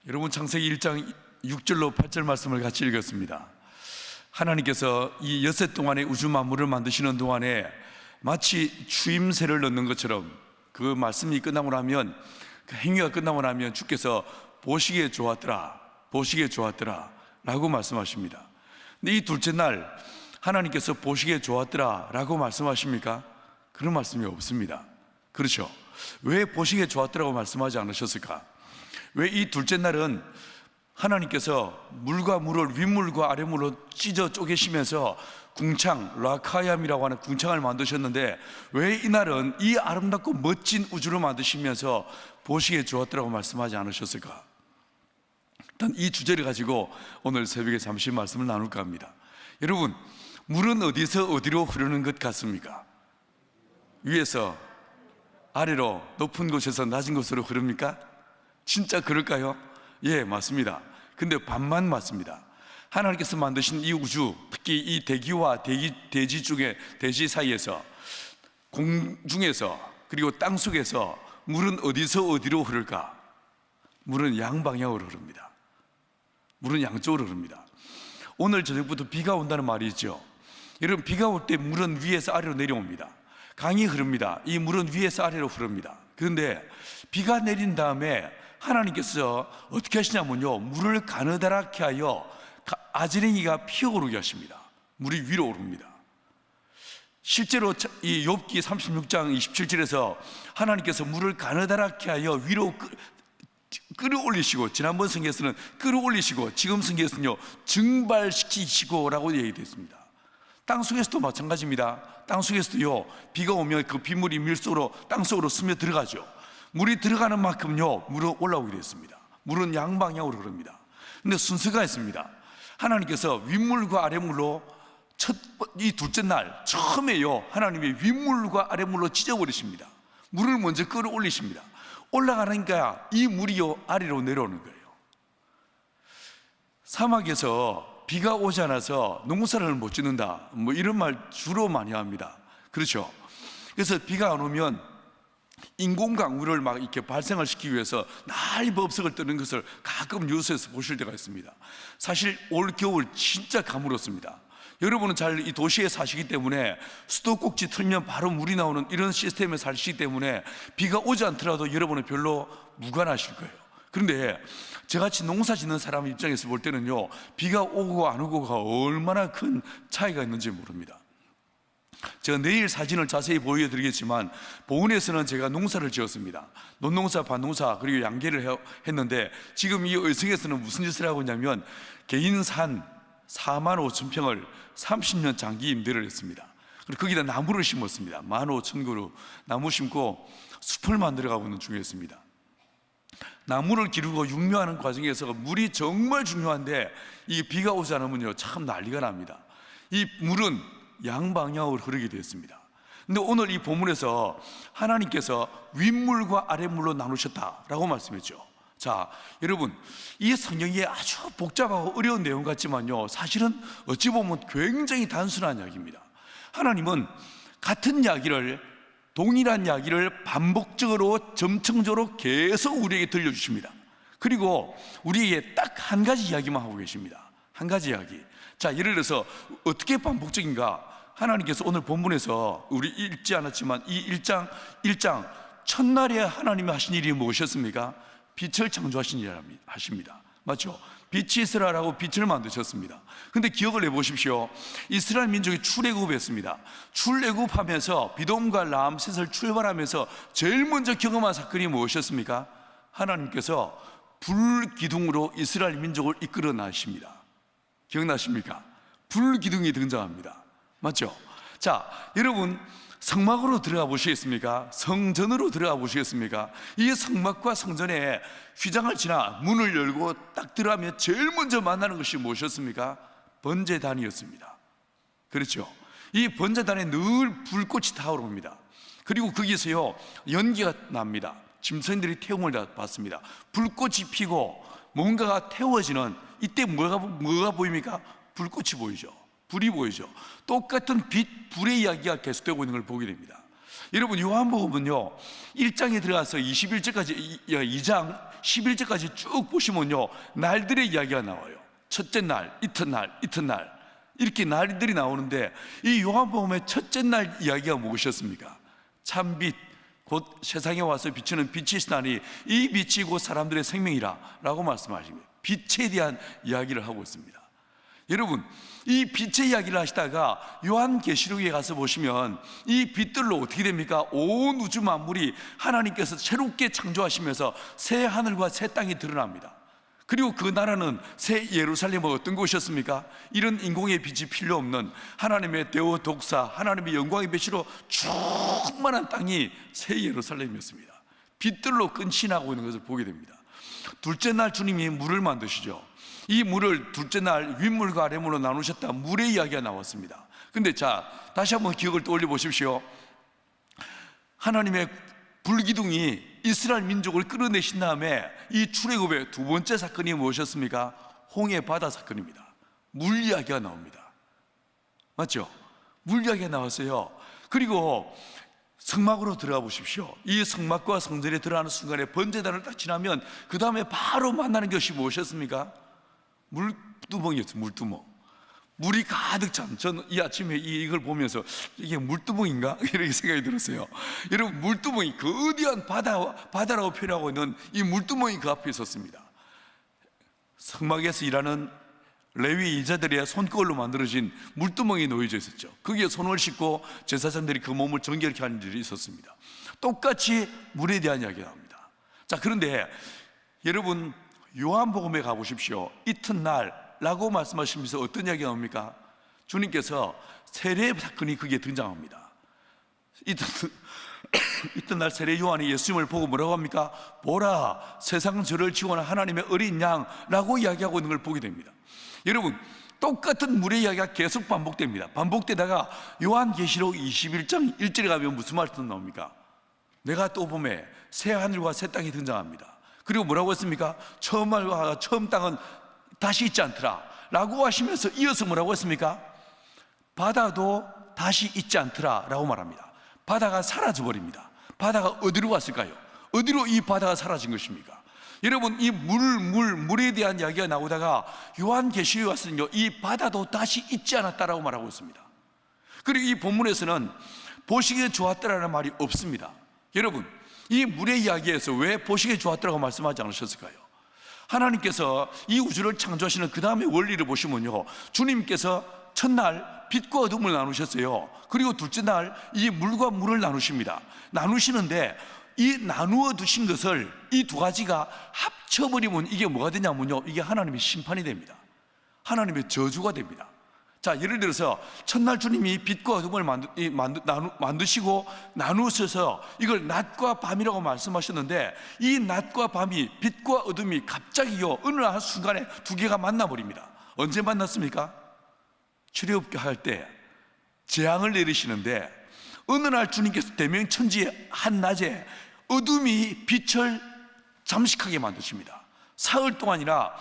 여러분, 창세기 1장 6절로 8절 말씀을 같이 읽었습니다. 하나님께서 이 엿새 동안에 우주 만물을 만드시는 동안에 마치 추임새를 넣는 것처럼 그 말씀이 끝나고 나면, 그 행위가 끝나고 나면 주께서 보시기에 좋았더라, 보시기에 좋았더라 라고 말씀하십니다. 근데 이 둘째 날 하나님께서 보시기에 좋았더라 라고 말씀하십니까? 그런 말씀이 없습니다. 그렇죠? 왜 보시기에 좋았더라고 말씀하지 않으셨을까? 왜 이 둘째 날은 하나님께서 물과 물을 윗물과 아랫물로 찢어 쪼개시면서 궁창, 라카얌이라고 하는 궁창을 만드셨는데, 왜 이날은 이 아름답고 멋진 우주를 만드시면서 보시기에 좋았더라고 말씀하지 않으셨을까? 일단 이 주제를 가지고 오늘 새벽에 잠시 말씀을 나눌까 합니다. 여러분, 물은 어디서 어디로 흐르는 것 같습니까? 위에서 아래로, 높은 곳에서 낮은 곳으로 흐릅니까? 진짜 그럴까요? 예, 맞습니다. 근데 반만 맞습니다. 하나님께서 만드신 이 우주, 특히 이 대기와 대지 중에, 대지 사이에서, 공중에서, 그리고 땅 속에서 물은 어디서 어디로 흐를까? 물은 양방향으로 흐릅니다. 물은 양쪽으로 흐릅니다. 오늘 저녁부터 비가 온다는 말이 있죠. 여러분, 비가 올 때 물은 위에서 아래로 내려옵니다. 강이 흐릅니다. 이 물은 위에서 아래로 흐릅니다. 그런데 비가 내린 다음에 하나님께서 어떻게 하시냐면요, 물을 가느다랗게 하여 아지랭이가 피어오르게 하십니다. 물이 위로 오릅니다. 실제로 이 욥기 36장 27절에서 하나님께서 물을 가느다랗게 하여 위로 끌어올리시고, 지난번 성경에서는 끌어올리시고, 지금 성경에서는요 증발시키시고 라고 얘기되어 있습니다. 땅속에서도 마찬가지입니다. 땅속에서도요, 비가 오면 그 빗물이 밀속으로, 땅속으로 스며 들어가죠. 물이 들어가는 만큼요 물은 올라오게 되었습니다. 물은 양방향으로 흐릅니다. 근데 순서가 있습니다. 하나님께서 윗물과 아랫물로 이 둘째 날 처음에요, 하나님이 윗물과 아랫물로 찢어버리십니다. 물을 먼저 끌어올리십니다. 올라가니까 이 물이요 아래로 내려오는 거예요. 사막에서 비가 오지 않아서 농사를 못 짓는다, 뭐 이런 말 주로 많이 합니다. 그렇죠? 그래서 비가 안 오면 인공강우를 막 이렇게 발생을 시키기 위해서 난리 법석을 뜨는 것을 가끔 뉴스에서 보실 때가 있습니다. 사실 올 겨울 진짜 가물었습니다. 여러분은 잘 이 도시에 사시기 때문에 수도꼭지 틀면 바로 물이 나오는 이런 시스템에 사시기 때문에 비가 오지 않더라도 여러분은 별로 무관하실 거예요. 그런데 저같이 농사 짓는 사람 입장에서 볼 때는요, 비가 오고 안 오고가 얼마나 큰 차이가 있는지 모릅니다. 제가 내일 사진을 자세히 보여드리겠지만, 보은에서는 제가 농사를 지었습니다. 논농사, 밭농사, 그리고 양계를 했는데, 지금 이 의성에서는 무슨 짓을 하고 있냐면 개인 산 4만 5천 평을 30년 장기 임대를 했습니다. 그리고 거기다 나무를 심었습니다. 15,000그루 나무 심고 숲을 만들어가고 있는 중이었습니다. 나무를 기르고 육묘하는 과정에서 물이 정말 중요한데, 이 비가 오지 않으면요 참 난리가 납니다. 이 물은 양방향으로 흐르게 되었습니다. 근데 오늘 이 본문에서 하나님께서 윗물과 아랫물로 나누셨다라고 말씀했죠. 자, 여러분, 이 성경이 아주 복잡하고 어려운 내용 같지만요, 사실은 어찌 보면 굉장히 단순한 이야기입니다. 하나님은 같은 이야기를, 동일한 이야기를 반복적으로 점층적으로 계속 우리에게 들려주십니다. 그리고 우리에게 딱 한 가지 이야기만 하고 계십니다. 한 가지 이야기. 자, 예를 들어서 어떻게 반복적인가? 하나님께서 오늘 본문에서 우리 읽지 않았지만 이 1장 첫날에 하나님이 하신 일이 무엇이었습니까? 빛을 창조하신 일을 하십니다. 맞죠? 빛이 있으라라고 빛을 만드셨습니다. 근데 기억을 해보십시오. 이스라엘 민족이 출애굽했습니다. 출애굽하면서 비돔과 람셋을 출발하면서 제일 먼저 경험한 사건이 무엇이었습니까? 하나님께서 불기둥으로 이스라엘 민족을 이끌어 나십니다. 기억나십니까? 불기둥이 등장합니다. 맞죠? 자, 여러분, 성막으로 들어가 보시겠습니까? 성전으로 들어가 보시겠습니까? 이 성막과 성전에 휘장을 지나 문을 열고 딱 들어가면 제일 먼저 만나는 것이 무엇이었습니까? 번제단이었습니다. 그렇죠? 이 번제단에 늘 불꽃이 타오릅니다. 그리고 거기서요 연기가 납니다. 짐승들이 태움을 받습니다. 불꽃이 피고 뭔가가 태워지는, 이때 뭐가 보입니까? 불꽃이 보이죠. 불이 보이죠. 똑같은 빛, 불의 이야기가 계속되고 있는 걸 보게 됩니다. 여러분, 요한복음은요 1장에 들어가서 21절까지 2장 11절까지 쭉 보시면요 날들의 이야기가 나와요. 첫째 날, 이튿날, 이튿날 이렇게 날들이 나오는데, 이 요한복음의 첫째 날 이야기가 무엇이었습니까? 참빛, 곧 세상에 와서 비추는 빛이시나니 이 빛이 곧 사람들의 생명이라 라고 말씀하십니다. 빛에 대한 이야기를 하고 있습니다. 여러분, 이 빛의 이야기를 하시다가 요한계시록에 가서 보시면 이 빛들로 어떻게 됩니까? 온 우주 만물이 하나님께서 새롭게 창조하시면서 새 하늘과 새 땅이 드러납니다. 그리고 그 나라는 새 예루살렘은 어떤 곳이었습니까? 이런 인공의 빛이 필요 없는 하나님의 대오 독사, 하나님의 영광의 빛으로 충만한 땅이 새 예루살렘이었습니다. 빛들로 끈신하고 있는 것을 보게 됩니다. 둘째 날 주님이 물을 만드시죠. 이 물을 둘째 날 윗물과 아랫물로 나누셨다, 물의 이야기가 나왔습니다. 근데 자, 다시 한번 기억을 떠올려 보십시오. 하나님의 불기둥이 이스라엘 민족을 끌어내신 다음에 이 출애굽의 두 번째 사건이 무엇이었습니까? 홍해 바다 사건입니다. 물 이야기가 나옵니다. 맞죠? 물 이야기가 나왔어요. 그리고 성막으로 들어가 보십시오. 이 성막과 성전에 들어가는 순간에 번제단을 딱 지나면 그 다음에 바로 만나는 것이 무엇이었습니까? 물두멍이었어요. 물두멍. 물이 가득 찬, 저는 이 아침에 이걸 보면서 이게 물두멍인가? 이렇게 생각이 들었어요. 여러분, 물두멍이 거대한 바다라고 표현하고 있는 이 물두멍이 그 앞에 있었습니다. 성막에서 일하는 레위 이자들의 손걸로 만들어진 물두멍이 놓여져 있었죠. 거기에 손을 씻고 제사장들이 그 몸을 정결케 하는 일이 있었습니다. 똑같이 물에 대한 이야기가 나옵니다. 자, 그런데 여러분, 요한복음에 가보십시오. 이튿날라고 말씀하시면서 어떤 이야기가 나옵니까? 주님께서 세례 사건이 거기에 등장합니다. 이튿날 세례 요한이 예수님을 보고 뭐라고 합니까? 보라, 세상 죄를 지원한 하나님의 어린 양라고 이야기하고 있는 걸 보게 됩니다. 여러분, 똑같은 물의 이야기가 계속 반복됩니다. 반복되다가 요한계시록 21장 1절에 가면 무슨 말씀 나옵니까? 내가 또 봄에 새 하늘과 새 땅이 등장합니다. 그리고 뭐라고 했습니까? 처음 하늘과 처음 땅은 다시 있지 않더라 라고 하시면서 이어서 뭐라고 했습니까? 바다도 다시 있지 않더라 라고 말합니다. 바다가 사라져 버립니다. 바다가 어디로 갔을까요? 어디로 이 바다가 사라진 것입니까? 여러분, 이 물에 대한 이야기가 나오다가 요한계시록에 와서는요 이 바다도 다시 있지 않았다라고 말하고 있습니다. 그리고 이 본문에서는 보시기에 좋았더라는 말이 없습니다. 여러분, 이 물의 이야기에서 왜 보시기에 좋았더라고 말씀하지 않으셨을까요? 하나님께서 이 우주를 창조하시는 그 다음의 원리를 보시면요, 주님께서 첫날 빛과 어둠을 나누셨어요. 그리고 둘째 날 이 물과 물을 나누십니다. 나누시는데 이 나누어 두신 것을 이 두 가지가 합쳐버리면 이게 뭐가 되냐면요, 이게 하나님의 심판이 됩니다. 하나님의 저주가 됩니다. 자, 예를 들어서 첫날 주님이 빛과 어둠을 만드시고 나누셔서 이걸 낮과 밤이라고 말씀하셨는데, 이 낮과 밤이, 빛과 어둠이 갑자기요 어느 한순간에 두 개가 만나버립니다. 언제 만났습니까? 출애굽할 때 재앙을 내리시는데 어느 날 주님께서 대명천지의 한낮에 어둠이 빛을 잠식하게 만드십니다. 사흘 동안이나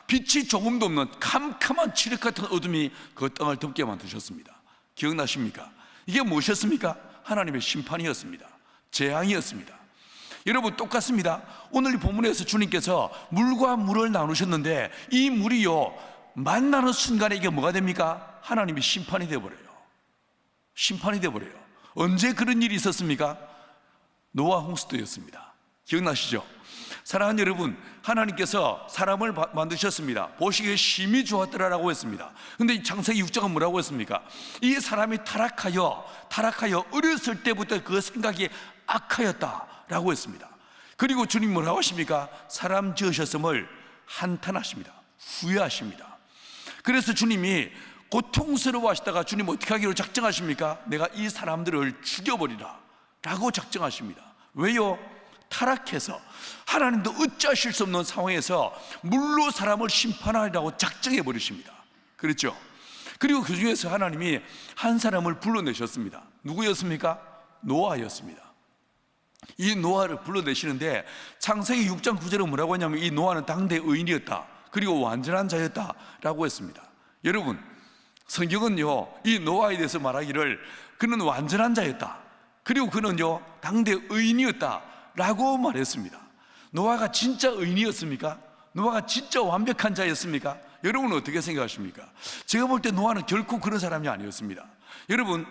빛이 조금도 없는 캄캄한 칠흑 같은 어둠이 그 땅을 덮게 만드셨습니다. 기억나십니까? 이게 무엇이었습니까? 하나님의 심판이었습니다. 재앙이었습니다. 여러분, 똑같습니다. 오늘 이 본문에서 주님께서 물과 물을 나누셨는데 이 물이요 만나는 순간에 이게 뭐가 됩니까? 하나님의 심판이 되어버려요. 심판이 되어버려요. 언제 그런 일이 있었습니까? 노아 홍수 때였습니다. 기억나시죠? 사랑하는 여러분, 하나님께서 사람을 만드셨습니다. 보시기에 심히 좋았더라라고 했습니다. 근데 창세기 6장은 뭐라고 했습니까? 이 사람이 타락하여 어렸을 때부터 그 생각이 악하였다라고 했습니다. 그리고 주님 뭐라고 하십니까? 사람 지으셨음을 한탄하십니다. 후회하십니다. 그래서 주님이 고통스러워 하시다가 주님 어떻게 하기로 작정하십니까? 내가 이 사람들을 죽여버리라 라고 작정하십니다. 왜요? 타락해서 하나님도 어찌하실 수 없는 상황에서 물로 사람을 심판하리라고 작정해 버리십니다. 그렇죠? 그리고 그 중에서 하나님이 한 사람을 불러내셨습니다. 누구였습니까? 노아였습니다. 이 노아를 불러내시는데 창세기 6장 9절은 뭐라고 하냐면 이 노아는 당대 의인이었다, 그리고 완전한 자였다라고 했습니다. 여러분, 성경은요 이 노아에 대해서 말하기를 그는 완전한 자였다, 그리고 그는요 당대 의인이었다라고 말했습니다. 노아가 진짜 의인이었습니까? 노아가 진짜 완벽한 자였습니까? 여러분은 어떻게 생각하십니까? 제가 볼 때 노아는 결코 그런 사람이 아니었습니다. 여러분,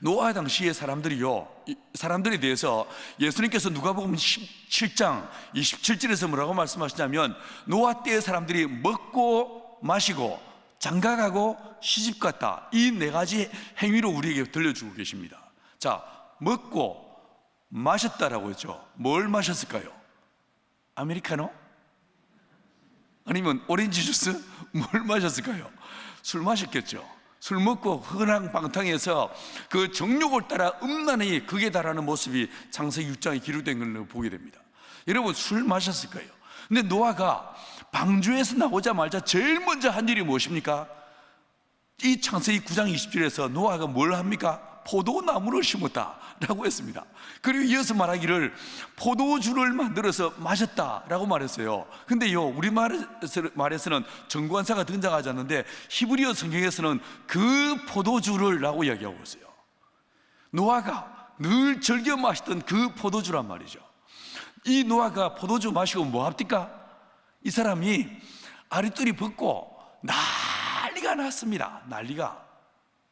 노아 당시의 사람들에 대해서 예수님께서 누가복음 17장 27절에서 뭐라고 말씀하시냐면, 노아 때의 사람들이 먹고 마시고 장가가고 시집갔다, 이 네 가지 행위로 우리에게 들려주고 계십니다. 자, 먹고 마셨다라고 했죠. 뭘 마셨을까요? 아메리카노? 아니면 오렌지 주스? 뭘 마셨을까요? 술 마셨겠죠. 술 먹고 허랑방탕해서 그 정욕을 따라 음란히 극에 달하는 모습이 창세기 6장에 기록된 걸 보게 됩니다. 여러분, 술 마셨을 거예요. 근데 노아가 방주에서 나오자마자 제일 먼저 한 일이 무엇입니까? 이 창세기 9장 20절에서 노아가 뭘 합니까? 포도나무를 심었다라고 했습니다. 그리고 이어서 말하기를 포도주를 만들어서 마셨다라고 말했어요. 근데요, 우리말에서는 정관사가 등장하지 않는데 히브리어 성경에서는 그 포도주를 라고 이야기하고 있어요. 노아가 늘 즐겨 마시던 그 포도주란 말이죠. 이 노아가 포도주 마시고 뭐 합니까? 이 사람이 아랫돌이 벗고 난리가 났습니다. 난리가.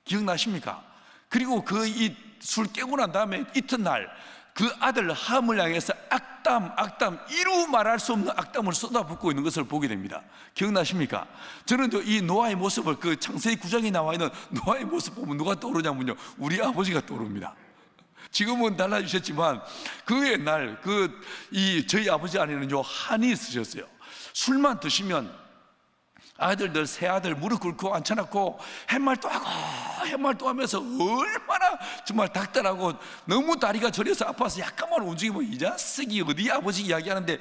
기억나십니까? 그리고 그 이 술 깨고 난 다음에 이튿날 그 아들 함을 향해서 악담 이루 말할 수 없는 악담을 쏟아붓고 있는 것을 보게 됩니다. 기억나십니까? 저는 이 노아의 모습을, 그 창세기 9장에 나와 있는 노아의 모습 보면 누가 떠오르냐면요, 우리 아버지가 떠오릅니다. 지금은 달라지셨지만 그 옛날 저희 아버지 안에는요 한이 있으셨어요. 술만 드시면 아들들, 새 아들 무릎 꿇고 앉혀놓고 햇말도 하고 햇말도 하면서 얼마나 정말 닥달하고, 너무 다리가 저려서 아파서 약간만 움직이면 이 자식이 어디 아버지 이야기하는데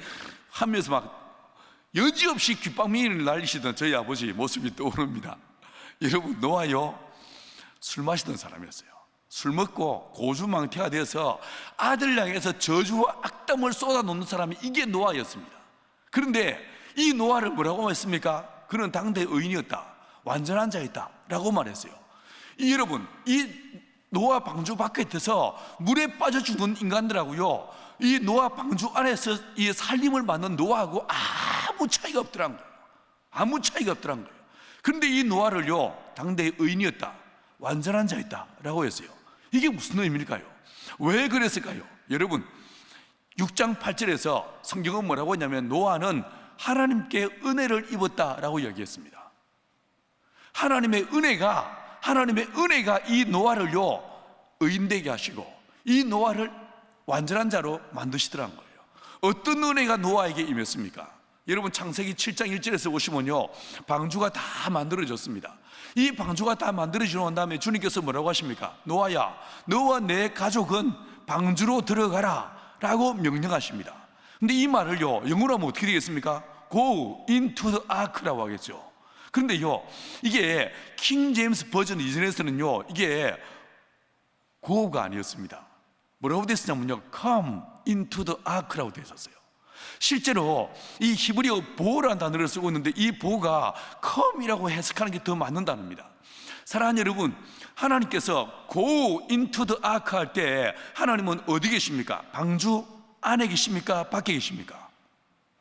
하면서 막 여지없이 귓방망이를 날리시던 저희 아버지 모습이 떠오릅니다. 여러분, 노아요 술 마시던 사람이었어요. 술 먹고 고주망태가 되어서 아들 향해서 저주와 악담을 쏟아놓는 사람이 이게 노아였습니다. 그런데 이 노아를 뭐라고 했습니까? 그는 당대 의인이었다, 완전한 자였다 라고 말했어요. 여러분, 이 노아 방주 바깥에서 물에 빠져 죽는 인간들하고요, 이 노아 방주 안에서 이 살림을 받는 노아하고 아무 차이가 없더란 거예요. 아무 차이가 없더란 거예요. 그런데 이 노아를요 당대 의인이었다, 완전한 자였다 라고 했어요. 이게 무슨 의미일까요? 왜 그랬을까요? 여러분, 6장 8절에서 성경은 뭐라고 했냐면, 노아는 하나님께 은혜를 입었다라고 이야기했습니다. 하나님의 은혜가 이 노아를요 의인되게 하시고 이 노아를 완전한 자로 만드시더란 거예요. 어떤 은혜가 노아에게 임했습니까? 여러분, 창세기 7장 1절에서 보시면요, 방주가 다 만들어졌습니다. 이 방주가 다 만들어지고 난 다음에 주님께서 뭐라고 하십니까? 노아야, 너와 내 가족은 방주로 들어가라 라고 명령하십니다. 근데 이 말을요 영어로 하면 어떻게 되겠습니까? Go into the ark라고 하겠죠. 그런데요, 이게 킹 제임스 버전 이전에서는요 이게 go가 아니었습니다. 뭐라고 됐었냐면요, come into the ark라고 됐었어요. 실제로 이 히브리어 보라는 단어를 쓰고 있는데 이 보가 come이라고 해석하는 게 더 맞는 단어입니다. 사랑하는 여러분, 하나님께서 go into the ark 할 때 하나님은 어디 계십니까? 방주 안에 계십니까? 밖에 계십니까?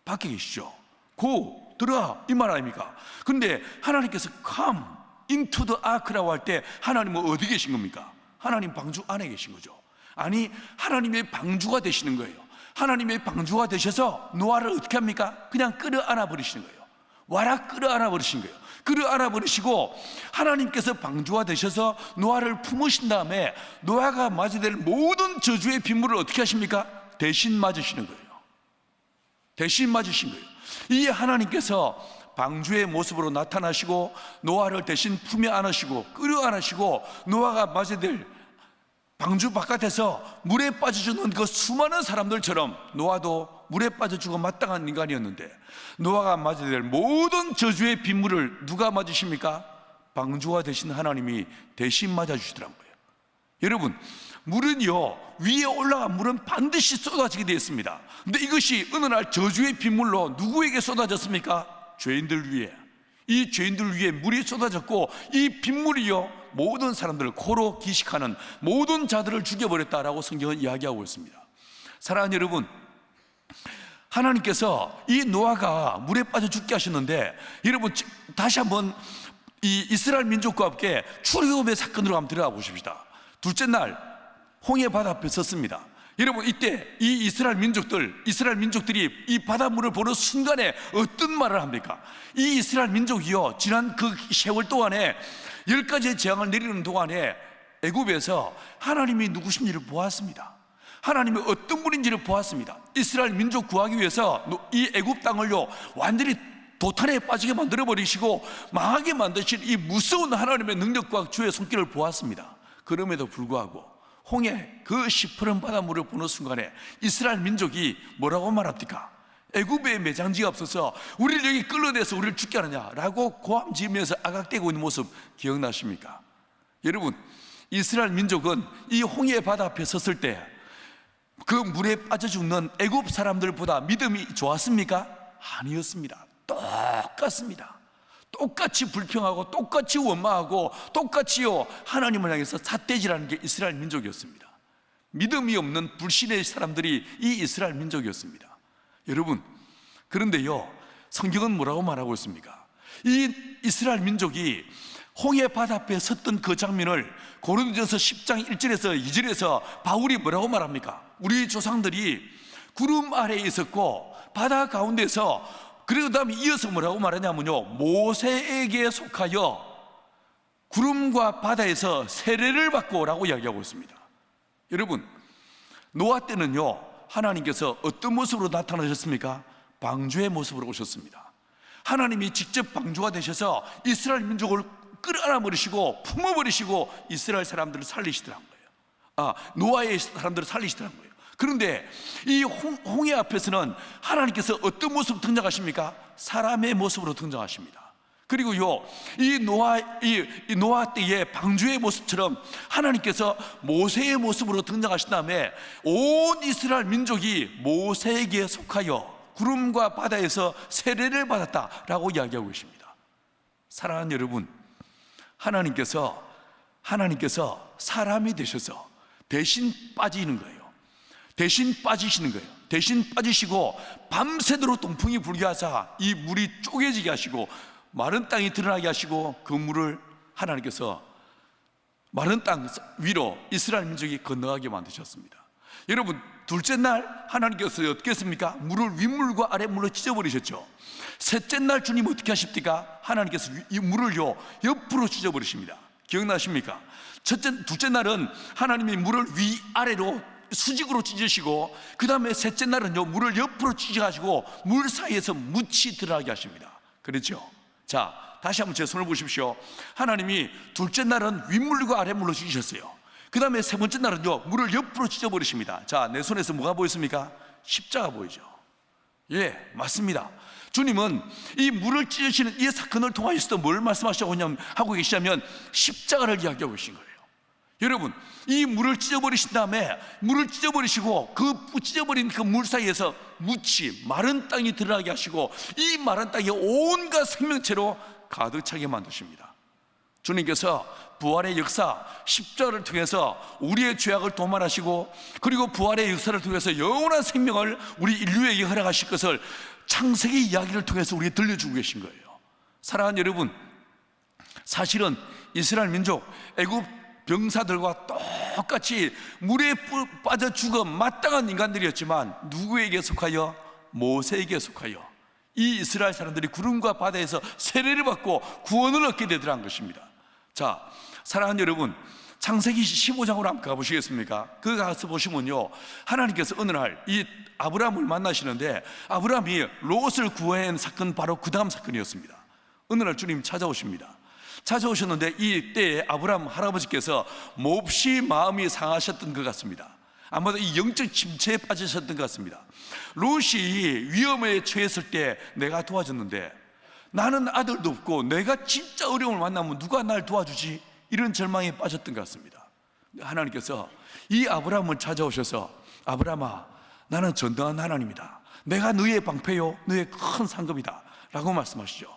밖에 계시죠. go, 들어와, 이 말 아닙니까? 근데 하나님께서 come into the ark라고 할 때 하나님은 어디 계신 겁니까? 하나님 방주 안에 계신 거죠. 아니, 하나님의 방주가 되시는 거예요. 하나님의 방주가 되셔서 노아를 어떻게 합니까? 그냥 끌어안아 버리시는 거예요. 와라 끌어안아 버리신 거예요. 끌어안아 버리시고 하나님께서 방주가 되셔서 노아를 품으신 다음에 노아가 맞아야 될 모든 저주의 빗물을 어떻게 하십니까? 대신 맞으시는 거예요. 대신 맞으신 거예요. 이 하나님께서 방주의 모습으로 나타나시고 노아를 대신 품에 안으시고 끌어안으시고 노아가 맞아야 될 방주 바깥에서 물에 빠져 죽는 그 수많은 사람들처럼 노아도 물에 빠져 죽어 마땅한 인간이었는데, 노아가 맞아야 될 모든 저주의 빗물을 누가 맞으십니까? 방주가 되신 하나님이 대신 맞아주시더란 거예요. 여러분, 물은요 위에 올라간 물은 반드시 쏟아지게 되어 있습니다. 근데 이것이 어느 날 저주의 빗물로 누구에게 쏟아졌습니까? 죄인들 위에, 이 죄인들 위에 물이 쏟아졌고 이 빗물이요 모든 사람들을 코로 기식하는 모든 자들을 죽여버렸다라고 성경은 이야기하고 있습니다. 사랑하는 여러분, 하나님께서 이 노아가 물에 빠져 죽게 하셨는데, 여러분 다시 한번 이 이스라엘 민족과 함께 출애굽의 사건으로 한번 들어가 보십시다. 둘째 날 홍해 바다 앞에 섰습니다. 여러분, 이때 이 이스라엘 민족들이 이 바닷물을 보는 순간에 어떤 말을 합니까? 이 이스라엘 민족이요, 지난 그 세월 동안에 10가지의 재앙을 내리는 동안에 애굽에서 하나님이 누구신지를 보았습니다. 하나님이 어떤 분인지를 보았습니다. 이스라엘 민족 구하기 위해서 이 애굽 땅을요 완전히 도탄에 빠지게 만들어버리시고 망하게 만드신 이 무서운 하나님의 능력과 주의 손길을 보았습니다. 그럼에도 불구하고 홍해 그 시퍼런 바닷물을 보는 순간에 이스라엘 민족이 뭐라고 말합니까? 애굽에 매장지가 없어서 우리를 여기 끌어내서 우리를 죽게 하느냐라고 고함 지으면서 아각대고 있는 모습 기억나십니까? 여러분, 이스라엘 민족은 이 홍해 바다 앞에 섰을 때 그 물에 빠져 죽는 애굽 사람들보다 믿음이 좋았습니까? 아니었습니다. 똑같습니다. 똑같이 불평하고 똑같이 원망하고 똑같이요 하나님을 향해서 삿대질하는 게 이스라엘 민족이었습니다. 믿음이 없는 불신의 사람들이 이 이스라엘 민족이었습니다. 여러분, 그런데요 성경은 뭐라고 말하고 있습니까? 이 이스라엘 민족이 홍해 바다 앞에 섰던 그 장면을 고린도전서 10장 1절에서 2절에서 바울이 뭐라고 말합니까? 우리 조상들이 구름 아래에 있었고 바다 가운데서, 그리고 다음에 이어서 뭐라고 말하냐면요, 모세에게 속하여 구름과 바다에서 세례를 받고 라고 이야기하고 있습니다. 여러분, 노아 때는요 하나님께서 어떤 모습으로 나타나셨습니까? 방주의 모습으로 오셨습니다. 하나님이 직접 방주가 되셔서 이스라엘 민족을 끌어안아 버리시고 품어버리시고 이스라엘 사람들을 살리시더란 거예요. 노아의 사람들을 살리시더란 거예요. 그런데 이 홍해 앞에서는 하나님께서 어떤 모습으로 등장하십니까? 사람의 모습으로 등장하십니다. 그리고요 이 노아 때의 방주의 모습처럼 하나님께서 모세의 모습으로 등장하신 다음에 온 이스라엘 민족이 모세에게 속하여 구름과 바다에서 세례를 받았다라고 이야기하고 계십니다. 사랑하는 여러분, 하나님께서 사람이 되셔서 대신 빠지는 거예요. 대신 빠지시는 거예요. 대신 빠지시고 밤새도록 동풍이 불게 하사 이 물이 쪼개지게 하시고 마른 땅이 드러나게 하시고 그 물을 하나님께서 마른 땅 위로 이스라엘 민족이 건너가게 만드셨습니다. 여러분, 둘째 날 하나님께서 어떻게 했습니까? 물을 윗물과 아랫물로 찢어버리셨죠. 셋째 날 주님 어떻게 하십니까? 하나님께서 이 물을요 옆으로 찢어버리십니다. 기억나십니까? 둘째 날은 하나님이 물을 위아래로 수직으로 찢으시고, 그 다음에 셋째 날은요 물을 옆으로 찢어가지고 물 사이에서 묻히 들어가게 하십니다. 그렇죠? 자, 다시 한번 제 손을 보십시오. 하나님이 둘째 날은 윗물과 아랫물로 찢으셨어요. 그 다음에 세 번째 날은요 물을 옆으로 찢어버리십니다. 자, 내 손에서 뭐가 보였습니까? 십자가 보이죠? 예, 맞습니다. 주님은 이 물을 찢으시는 이 사건을 통하여서 뭘 하고 계시냐면 십자가를 이야기하고 계신 거예요. 여러분, 이 물을 찢어버리신 다음에 물을 찢어버리시고 그 찢어버린 그 물 사이에서 묻히 마른 땅이 드러나게 하시고 이 마른 땅에 온갖 생명체로 가득 차게 만드십니다. 주님께서 부활의 역사, 십자가를 통해서 우리의 죄악을 도말하시고, 그리고 부활의 역사를 통해서 영원한 생명을 우리 인류에게 허락하실 것을 창세기 이야기를 통해서 우리에게 들려주고 계신 거예요. 사랑하는 여러분, 사실은 이스라엘 민족 애굽 병사들과 똑같이 물에 빠져 죽어 마땅한 인간들이었지만 누구에게 속하여? 모세에게 속하여 이 이스라엘 사람들이 구름과 바다에서 세례를 받고 구원을 얻게 되더란 것입니다. 자, 사랑하는 여러분, 창세기 15장으로 한번 가보시겠습니까? 그 가서 보시면요 하나님께서 어느 날 이 아브라함을 만나시는데, 아브라함이 롯을 구해낸 사건, 바로 그 다음 사건이었습니다. 어느 날 주님 찾아오셨는데 이 때에 아브라함 할아버지께서 몹시 마음이 상하셨던 것 같습니다. 아마도 이 영적 침체에 빠지셨던 것 같습니다. 롯이 위험에 처했을 때 내가 도와줬는데 나는 아들도 없고 내가 진짜 어려움을 만나면 누가 날 도와주지? 이런 절망에 빠졌던 것 같습니다. 하나님께서 이 아브라함을 찾아오셔서, 아브라함아, 나는 전능한 하나님이다. 내가 너의 방패요, 너의 큰 상급이다 라고 말씀하시죠.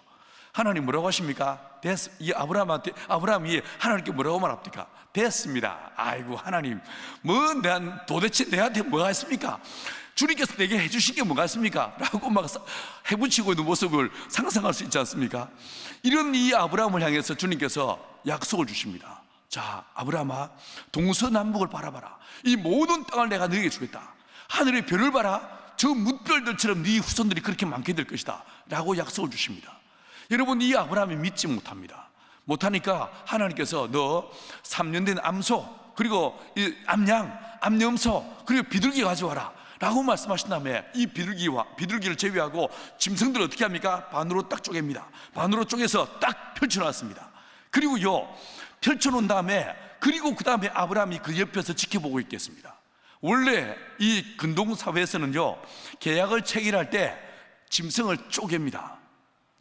하나님 뭐라고 하십니까? 이 아브라함이 하나님께 뭐라고 말합니까? 됐습니다. 아이고 하나님, 도대체 내한테 뭐가 있습니까? 주님께서 내게 해주신 게 뭐가 있습니까? 라고 막 해붙이고 있는 모습을 상상할 수 있지 않습니까? 이런 이 아브라함을 향해서 주님께서 약속을 주십니다. 자, 아브라함아, 동서남북을 바라봐라. 이 모든 땅을 내가 너에게 주겠다. 하늘의 별을 봐라. 저 뭇별들처럼 네 후손들이 그렇게 많게 될 것이다 라고 약속을 주십니다. 여러분, 이 아브라함이 믿지 못합니다. 못하니까 하나님께서 너 3년 된 암소, 그리고 이 암염소, 그리고 비둘기 가져와라 라고 말씀하신 다음에 이 비둘기를 제외하고 짐승들을 어떻게 합니까? 반으로 딱 쪼갭니다. 반으로 쪼개서 딱 펼쳐놨습니다. 그리고요, 펼쳐놓은 다음에, 그리고 그 다음에 아브라함이 그 옆에서 지켜보고 있겠습니다. 원래 이 근동 사회에서는요, 계약을 체결할 때 짐승을 쪼갭니다.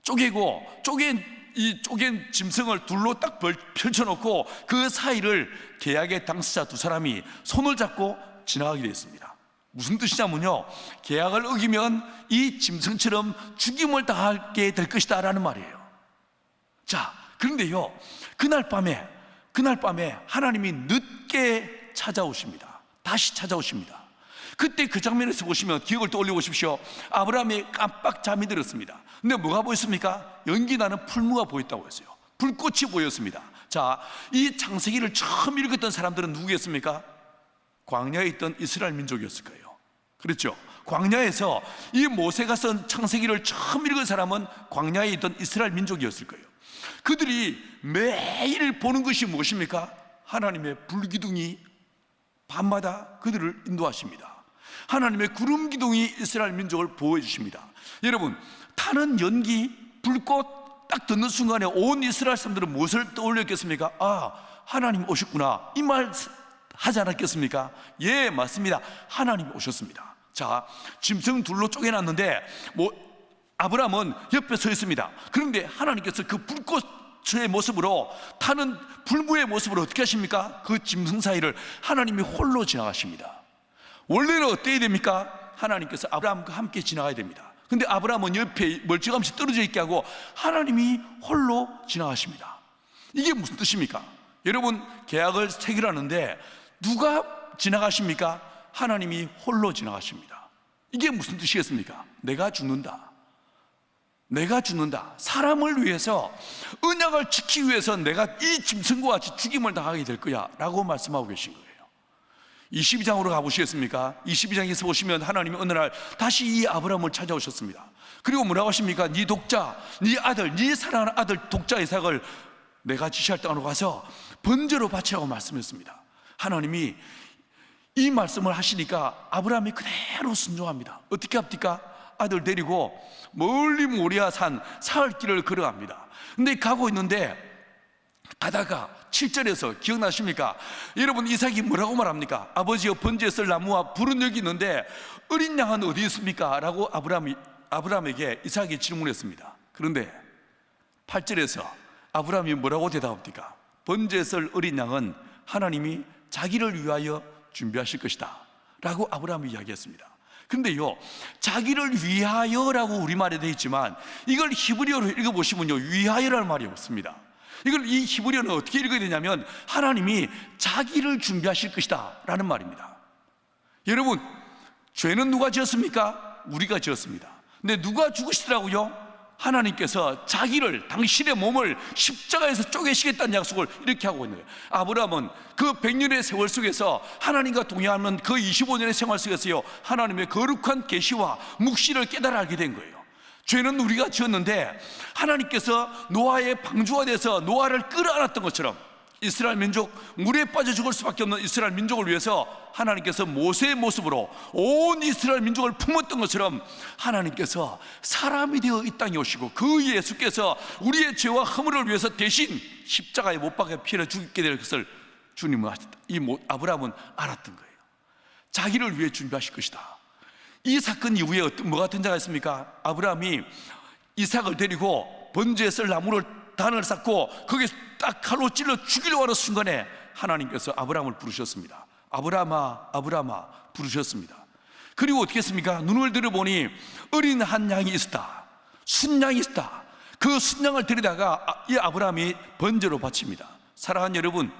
쪼개고 쪼갠 짐승을 둘로 딱 펼쳐놓고 그 사이를 계약의 당사자 두 사람이 손을 잡고 지나가게 되었습니다. 무슨 뜻이냐면요, 계약을 어기면 이 짐승처럼 죽임을 당하게 될 것이다 라는 말이에요. 자, 그런데요, 그날 밤에 하나님이 늦게 찾아오십니다. 다시 찾아오십니다. 그때 그 장면에서 보시면 기억을 떠올려 보십시오. 아브라함이 깜빡 잠이 들었습니다. 근데 뭐가 보였습니까? 연기 나는 풀무가 보였다고 했어요. 불꽃이 보였습니다. 자, 이 창세기를 처음 읽었던 사람들은 누구였습니까? 광야에 있던 이스라엘 민족이었을 거예요. 그렇죠? 광야에서 이 모세가 쓴 창세기를 처음 읽은 사람은 광야에 있던 이스라엘 민족이었을 거예요. 그들이 매일 보는 것이 무엇입니까? 하나님의 불기둥이 밤마다 그들을 인도하십니다. 하나님의 구름 기둥이 이스라엘 민족을 보호해 주십니다. 여러분, 타는 연기, 불꽃 딱 듣는 순간에 온 이스라엘 사람들은 무엇을 떠올렸겠습니까? 아, 하나님 오셨구나, 이 말 하지 않았겠습니까? 예, 맞습니다. 하나님 오셨습니다. 자, 짐승 둘로 쪼개놨는데 아브라함은 옆에 서 있습니다. 그런데 하나님께서 그 불꽃의 모습으로, 타는 불무의 모습으로 어떻게 하십니까? 그 짐승 사이를 하나님이 홀로 지나가십니다. 원래는 어때야 됩니까? 하나님께서 아브라함과 함께 지나가야 됩니다. 근데 아브라함은 옆에 멀찌감치 떨어져 있게 하고 하나님이 홀로 지나가십니다. 이게 무슨 뜻입니까? 여러분, 계약을 체결하는데 누가 지나가십니까? 하나님이 홀로 지나가십니다. 이게 무슨 뜻이겠습니까? 내가 죽는다. 사람을 위해서, 언약을 지키기 위해서 내가 이 짐승과 같이 죽임을 당하게 될 거야 라고 말씀하고 계신 거예요. 22장으로 가보시겠습니까? 22장에서 보시면 하나님이 어느 날 다시 이 아브라함을 찾아오셨습니다. 그리고 뭐라고 하십니까? 네 독자, 네 아들, 네 사랑하는 아들 독자 이삭을 내가 지시할 땅으로 가서 번제로 바치라고 말씀했습니다. 하나님이 이 말씀을 하시니까 아브라함이 그대로 순종합니다. 어떻게 합니까? 아들 데리고 멀리 모리아 산 사흘길을 걸어갑니다. 근데 가고 있는데 가다가 7절에서 기억나십니까? 여러분, 이삭이 뭐라고 말합니까? 아버지여, 번제에 쓸 나무와 불은 여기 있는데 어린 양은 어디 있습니까? 라고 아브라함에게 이삭이 질문했습니다. 그런데 8절에서 아브라함이 뭐라고 대답합니까? 번제에 쓸 어린 양은 하나님이 자기를 위하여 준비하실 것이다 라고 아브라함이 이야기했습니다. 근데요, 자기를 위하여라고 우리말에 되어 있지만 이걸 히브리어로 읽어보시면요, 위하여라는 말이 없습니다. 이 히브리어는 어떻게 읽어야 되냐면 하나님이 자기를 준비하실 것이다 라는 말입니다. 여러분, 죄는 누가 지었습니까? 우리가 지었습니다. 근데 누가 죽으시더라고요? 하나님께서 당신의 몸을 십자가에서 쪼개시겠다는 약속을 이렇게 하고 있는 거예요. 아브라함은 그 100년의 세월 속에서 하나님과 동행하는 그 25년의 생활 속에서요, 하나님의 거룩한 계시와 묵시를 깨달아 알게 된 거예요. 죄는 우리가 지었는데 하나님께서 노아의 방주가 돼서 노아를 끌어안았던 것처럼 이스라엘 민족, 물에 빠져 죽을 수밖에 없는 이스라엘 민족을 위해서 하나님께서 모세의 모습으로 온 이스라엘 민족을 품었던 것처럼 하나님께서 사람이 되어 이 땅에 오시고 그 예수께서 우리의 죄와 허물을 위해서 대신 십자가에 못 박혀 피를 죽게 될 것을 주님은 아브라함은 알았던 거예요. 자기를 위해 준비하실 것이다. 이 사건 이후에 뭐가 어떤 자가 있습니까? 아브라함이 이삭을 데리고 번제에 쓸 나무를 단을 쌓고 거기에 딱 칼로 찔러 죽이려고 하는 순간에 하나님께서 아브라함을 부르셨습니다. 아브라함아, 아브라함아 부르셨습니다. 그리고 어떻게 했습니까? 눈을 들어보니 어린 한 양이 있었다. 순양이 있었다. 그 순양을 데리다가 이 아브라함이 번제로 바칩니다. 사랑하는 여러분,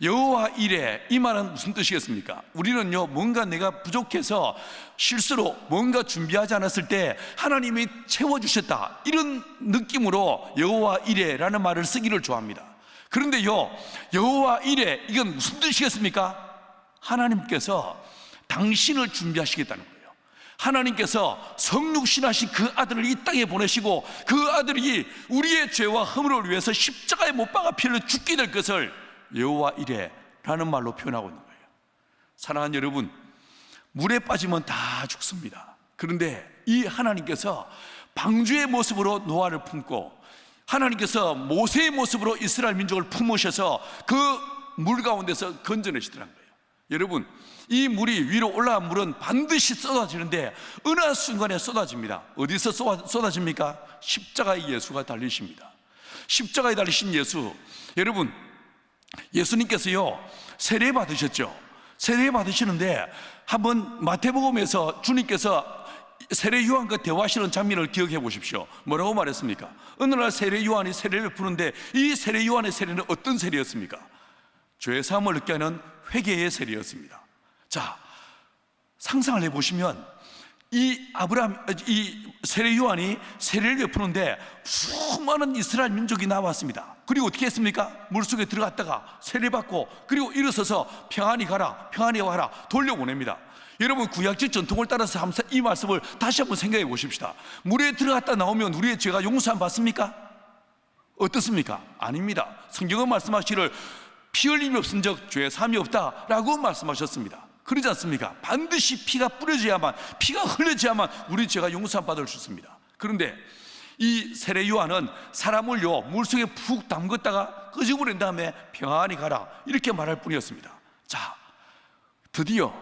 여호와 이레, 이 말은 무슨 뜻이겠습니까? 우리는요, 뭔가 내가 부족해서 실수로 뭔가 준비하지 않았을 때 하나님이 채워주셨다, 이런 느낌으로 여호와 이레라는 말을 쓰기를 좋아합니다. 그런데요, 여호와 이레, 이건 무슨 뜻이겠습니까? 하나님께서 당신을 준비하시겠다는 거예요. 하나님께서 성육신하신 그 아들을 이 땅에 보내시고 그 아들이 우리의 죄와 허물을 위해서 십자가에 못 박아 피 흘려 죽게 될 것을 여호와 이레라는 말로 표현하고 있는 거예요. 사랑하는 여러분, 물에 빠지면 다 죽습니다. 그런데 이 하나님께서 방주의 모습으로 노아를 품고 하나님께서 모세의 모습으로 이스라엘 민족을 품으셔서 그 물 가운데서 건져내시더라는 거예요. 여러분, 이 물이 위로 올라간 물은 반드시 쏟아지는데 어느 한 순간에 쏟아집니다. 어디서 쏟아집니까? 십자가에 예수가 달리십니다. 십자가에 달리신 예수, 여러분, 예수님께서요 세례 받으셨죠. 세례 받으시는데 한번 마태복음에서 주님께서 세례 요한과 대화하시는 장면을 기억해 보십시오. 뭐라고 말했습니까? 어느 날 세례 요한이 세례를 베푸는데 이 세례 요한의 세례는 어떤 세례였습니까? 죄 사함을 얻게 하는 회개의 세례였습니다. 자, 상상을 해보시면 이 세례 요한이 세례를 베푸는데 수많은 이스라엘 민족이 나왔습니다. 그리고 어떻게 했습니까? 물속에 들어갔다가 세례받고 그리고 일어서서 평안히 가라, 평안히 와라 돌려보냅니다. 여러분, 구약적 전통을 따라서 이 말씀을 다시 한번 생각해 보십시다. 물에 들어갔다 나오면 우리의 죄가 용서함 받습니까? 어떻습니까? 아닙니다. 성경은 말씀하시기를 피 흘림이 없은즉 죄 사함이 없다라고 말씀하셨습니다. 그러지 않습니까? 반드시 피가 뿌려져야만, 피가 흘려져야만 우리 죄가 용서함 받을 수 있습니다. 그런데 이 세례 요한은 사람을요 물속에 푹 담갔다가 끄집어낸 다음에 평안히 가라 이렇게 말할 뿐이었습니다. 자, 드디어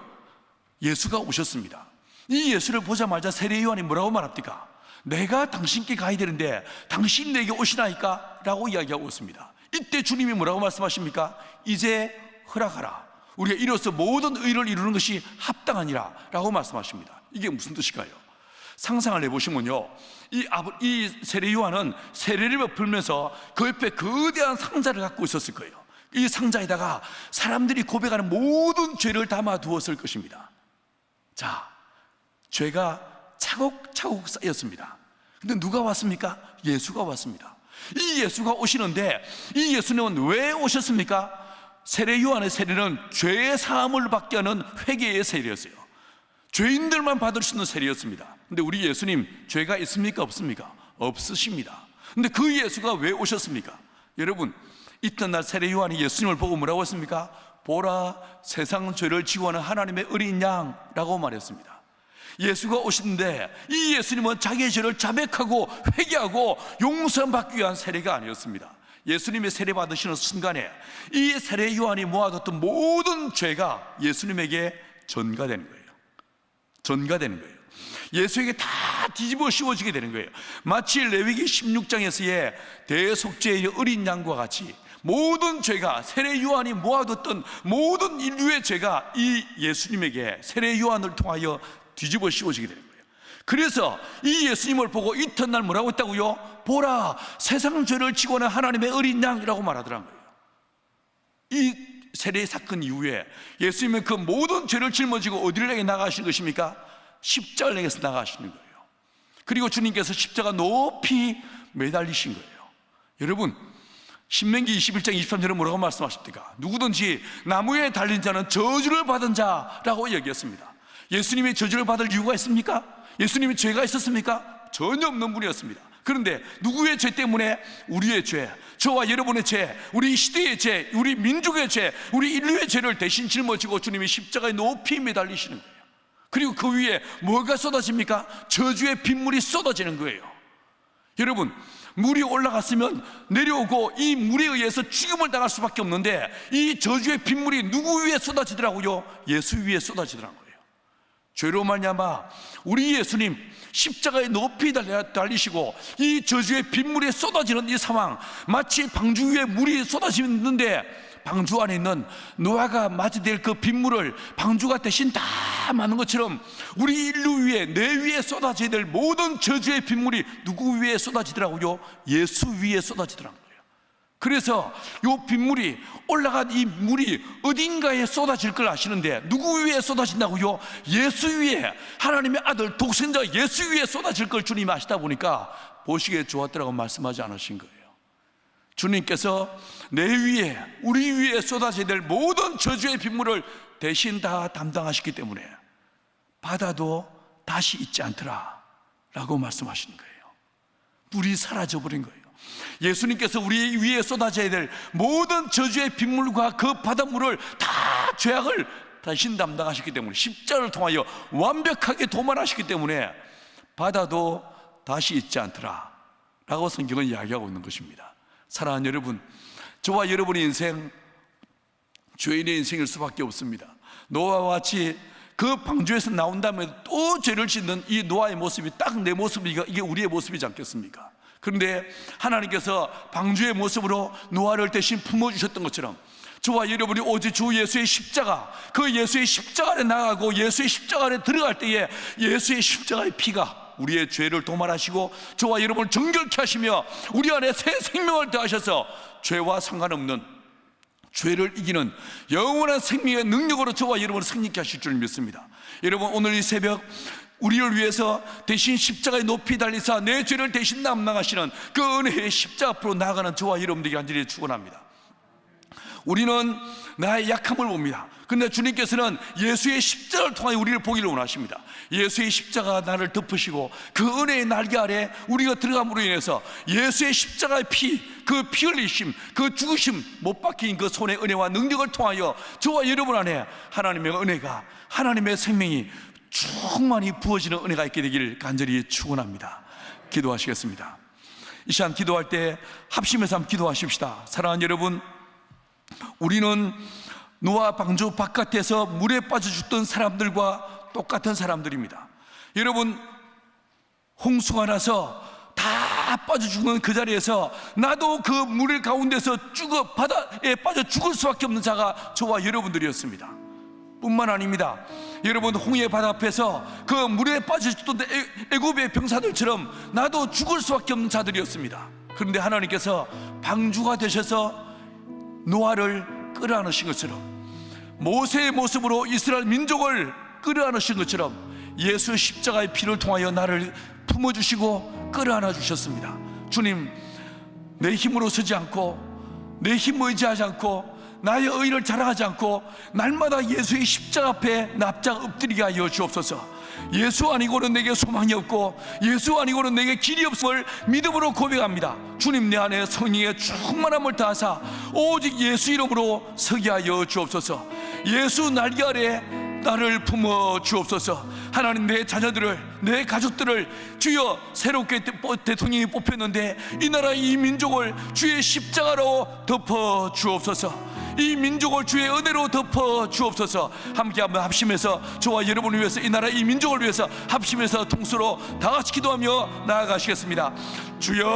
예수가 오셨습니다. 이 예수를 보자마자 세례 요한이 뭐라고 말합니까? 내가 당신께 가야 되는데 당신 내게 오시나이까? 라고 이야기하고 있습니다. 이때 주님이 뭐라고 말씀하십니까? 이제 허락하라, 우리가 이로써 모든 의를 이루는 것이 합당하니라 라고 말씀하십니다. 이게 무슨 뜻일까요? 상상을 해보시면요, 이 세례 요한은 세례를 베풀면서 그 옆에 거대한 상자를 갖고 있었을 거예요. 이 상자에다가 사람들이 고백하는 모든 죄를 담아두었을 것입니다. 자, 죄가 차곡차곡 쌓였습니다. 근데 누가 왔습니까? 예수가 왔습니다. 이 예수가 오시는데 이 예수님은 왜 오셨습니까? 세례 요한의 세례는 죄의 사함을 받게 하는 회개의 세례였어요. 죄인들만 받을 수 있는 세례였습니다. 근데 우리 예수님 죄가 있습니까? 없습니까? 없으십니다. 근데 그 예수가 왜 오셨습니까? 여러분, 이튿날 세례 요한이 예수님을 보고 뭐라고 했습니까? 보라, 세상 죄를 지고 하는 하나님의 어린 양라고 말했습니다. 예수가 오시는데 이 예수님은 자기의 죄를 자백하고 회개하고 용서를 받기 위한 세례가 아니었습니다. 예수님의 세례 받으시는 순간에 이 세례 요한이 모아뒀던 모든 죄가 예수님에게 전가되는 거예요. 전가되는 거예요. 예수에게 다 뒤집어 씌워지게 되는 거예요. 마치 레위기 16장에서의 대속죄의 어린 양과 같이 모든 죄가, 세례 요한이 모아뒀던 모든 인류의 죄가 이 예수님에게 세례 요한을 통하여 뒤집어 씌워지게 되는 거예요. 그래서 이 예수님을 보고 이튿날 뭐라고 했다고요? 보라, 세상 죄를 지고 하는 하나님의 어린 양이라고 말하더란 거예요. 이 세례 사건 이후에 예수님은 그 모든 죄를 짊어지고 어디를 향해 나가시는 것입니까? 십자가를 향해서 나가시는 거예요. 그리고 주님께서 십자가 높이 매달리신 거예요. 여러분, 신명기 21장 23절에 뭐라고 말씀하십니까? 누구든지 나무에 달린 자는 저주를 받은 자라고 얘기했습니다. 예수님이 저주를 받을 이유가 있습니까? 예수님이 죄가 있었습니까? 전혀 없는 분이었습니다. 그런데 누구의 죄 때문에? 우리의 죄, 저와 여러분의 죄, 우리 시대의 죄, 우리 민족의 죄, 우리 인류의 죄를 대신 짊어지고 주님이 십자가에 높이 매달리시는 거예요. 그리고 그 위에 뭐가 쏟아집니까? 저주의 빗물이 쏟아지는 거예요. 여러분, 물이 올라갔으면 내려오고 이 물에 의해서 죽음을 당할 수밖에 없는데 이 저주의 빗물이 누구 위에 쏟아지더라고요? 예수 위에 쏟아지더라고요. 죄로 말미암아 우리 예수님 십자가에 높이 달리시고 이 저주의 빗물이 쏟아지는 이 상황, 마치 방주 위에 물이 쏟아지는데 방주 안에 있는 노아가 맞게 될 그 빗물을 방주가 대신 다 맞는 것처럼 우리 인류 위에, 내 위에 쏟아져야 될 모든 저주의 빗물이 누구 위에 쏟아지더라고요? 예수 위에 쏟아지더라고요. 그래서 이 빗물이, 올라간 이 물이 어딘가에 쏟아질 걸 아시는데 누구 위에 쏟아진다고요? 예수 위에, 하나님의 아들 독생자 예수 위에 쏟아질 걸 주님이 아시다 보니까 보시기에 좋았더라고 말씀하지 않으신 거예요. 주님께서 내 위에, 우리 위에 쏟아져야 될 모든 저주의 빗물을 대신 다 담당하셨기 때문에 바다도 다시 있지 않더라 라고 말씀하시는 거예요. 물이 사라져버린 거예요. 예수님께서 우리 위에 쏟아져야 될 모든 저주의 빗물과 그 바닷물을 다, 죄악을 대신 담당하셨기 때문에, 십자가를 통하여 완벽하게 도말하셨기 때문에 바다도 다시 있지 않더라 라고 성경은 이야기하고 있는 것입니다. 사랑하는 여러분, 저와 여러분의 인생 죄인의 인생일 수밖에 없습니다. 노아와 같이 그 방주에서 나온 다음에 또 죄를 짓는 이 노아의 모습이 딱 내 모습이니까 이게 우리의 모습이지 않겠습니까? 그런데 하나님께서 방주의 모습으로 노아를 대신 품어주셨던 것처럼 저와 여러분이 오직 주 예수의 십자가, 그 예수의 십자가 아래 나가고 예수의 십자가 아래 들어갈 때에 예수의 십자가의 피가 우리의 죄를 도말하시고 저와 여러분을 정결케 하시며 우리 안에 새 생명을 더하셔서 죄와 상관없는, 죄를 이기는 영원한 생명의 능력으로 저와 여러분을 승리케 하실 줄 믿습니다. 여러분, 오늘 이 새벽 우리를 위해서 대신 십자가에 높이 달리사 내 죄를 대신 담당하시는 그 은혜의 십자가 앞으로 나아가는 저와 여러분들에게 간절히 축원합니다. 우리는 나의 약함을 봅니다. 그런데 주님께서는 예수의 십자가를 통하여 우리를 보기를 원하십니다. 예수의 십자가가 나를 덮으시고 그 은혜의 날개 아래 우리가 들어감으로 인해서 예수의 십자가의 피, 그 피 흘리심, 그 죽으심, 못 박힌 그 손의 은혜와 능력을 통하여 저와 여러분 안에 하나님의 은혜가, 하나님의 생명이 충만히 부어지는 은혜가 있게 되기를 간절히 축원합니다. 기도하시겠습니다. 이 시간 기도할 때 합심해서 한번 기도하십시다. 사랑하는 여러분, 우리는 노아 방주 바깥에서 물에 빠져 죽던 사람들과 똑같은 사람들입니다. 여러분, 홍수가 나서 다 빠져 죽는 그 자리에서 나도 그 물 가운데서 바다에 빠져 죽을 수밖에 없는 자가 저와 여러분들이었습니다. 뿐만 아닙니다. 여러분, 홍해 바다 앞에서 그 물에 빠져 죽던 애굽의 병사들처럼 나도 죽을 수밖에 없는 자들이었습니다. 그런데 하나님께서 방주가 되셔서 노아를 끌어안으신 것처럼, 모세의 모습으로 이스라엘 민족을 끌어안으신 것처럼 예수 십자가의 피를 통하여 나를 품어주시고 끌어안아 주셨습니다. 주님, 내 힘으로 서지 않고 내 힘 의지하지 않고 나의 의를 자랑하지 않고 날마다 예수의 십자가 앞에 납작 엎드리게 하여 주옵소서. 예수 아니고는 내게 소망이 없고 예수 아니고는 내게 길이 없음을 믿음으로 고백합니다. 주님, 내 안에 성령의 충만함을 다하사 오직 예수 이름으로 서게 하여 주옵소서. 예수 날개 아래 나를 품어 주옵소서. 하나님, 내 자녀들을, 내 가족들을 주여 새롭게 대통령이 뽑혔는데 이 나라, 이 민족을 주의 십자가로 덮어 주옵소서. 이 민족을 주의 은혜로 덮어 주옵소서. 함께 한번 합심해서 저와 여러분을 위해서, 이 나라, 이 민족을 위해서 합심해서 통수로 다 같이 기도하며 나아가시겠습니다. 주여